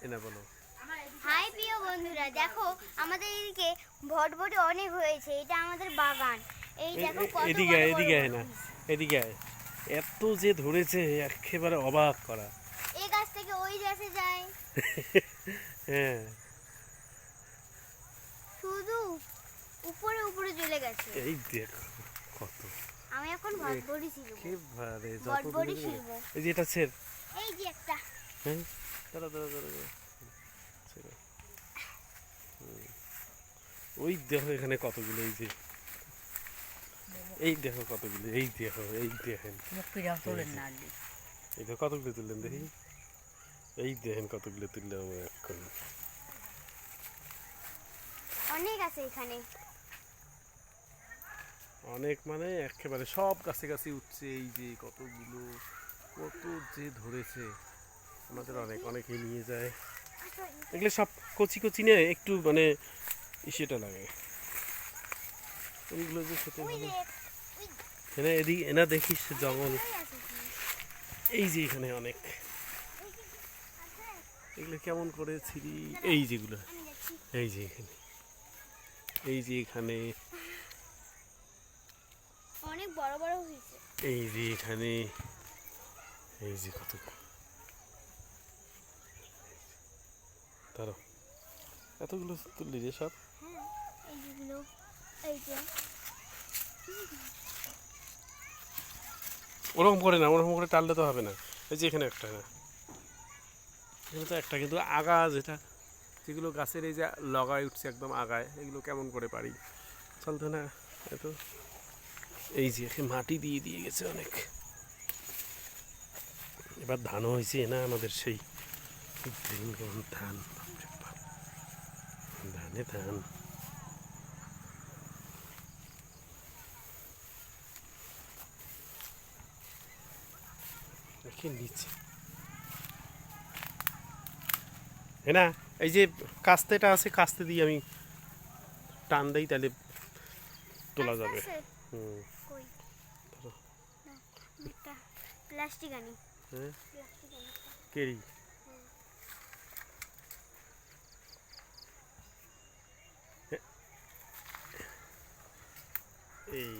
এনা বলো। হাই প্রিয় বন্ধুরা, দেখো আমাদের এদিকে ভটভটি অনেক হয়েছে। এটা আমাদের বাগান। এই দেখো কত এদিকে বড় আয়, বড় এদিকে আয় না, বটগাছ। এদিকে আয়। এত যে ধরেছে একেবারে অবাক করা। এই গাছ থেকে ওই গাছে যায়, হ্যাঁ, শুধু উপরে উপরে চলে গেছে। এই দেখো কত আমি এখন ভটভটি ছিলবো, একেবারে যত ভটভটি দূরে দূরে। ছিলবো। এই যে এটা ছেড়। এই যে একটা, হ্যাঁ, দাঁড়া দাঁড়া দাঁড়া দাঁড়া। ছেড়ে। ওই দেখো এখানে কতগুলো, এই যে এই দেখো কতগুলো, এই দেখো, এই দেখেন এই দেখো কতগুলো তুললেন দেখি। এই দেখেন কতগুলো তুললাম এখন। অনেক আছে এখানে। অনেক মানে একেবারে সব কাছে কাছে উঠছে। এই যে কতগুলো, কত যে ধরেছে। আমাদের অনেক অনেকেই নিয়ে যায়। এগুলো সব কচি কচি নিয়ে একটু মানে ইসেটা লাগে। ওইগুলো যে খেতে ওই ভালো। দেখ, ওই এনা এদিকে এনা দেখিস জঙ্গল। ওই আছে কি? এই যে এখানে অনেক, ওই যে আছে। এগুলো কেমন করে ছিঁড়ি। এই যেগুলো, আমি যাচ্ছি। এই যে এখানে, এই যে এখানে, অনেক বড় বড় হয়েছে। এই যে এখানে, এই যে কত। ধরো এতগুলো তুললি যে সব। হ্যাঁ, এই যেগুলো, এই যে ওরকম করে না, ওরকম করে টানলে তো হবে না। এই যে এখানে একটা, না এখানে তো একটা, কিন্তু আগা যেটা, যেগুলো গাছের এই যে লগায় উঠছে একদম আগায়, এগুলো কেমন করে পারি, চলতো না এত। এই যে মাটি দিয়ে দিয়ে গেছে অনেক। এবার ধানও হয়েছে না আমাদের, সেই ধান, বাপরে বাপ, ধানে ধান। নিচে হ্যাঁ না, এই যে কাস্তেটা আছে, কাস্তে দিয়ে আমি টান দেই, তাহলে তোলা যাবে। আছে। হুম। কই? না, একটা প্লাস্টিক আনি। হ্যাঁ, প্লাস্টিক আনি একটা। কেরি। এই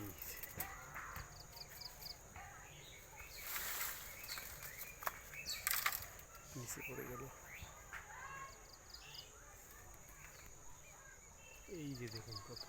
নিচে পড়ে গেল। এই যে দেখুন কত।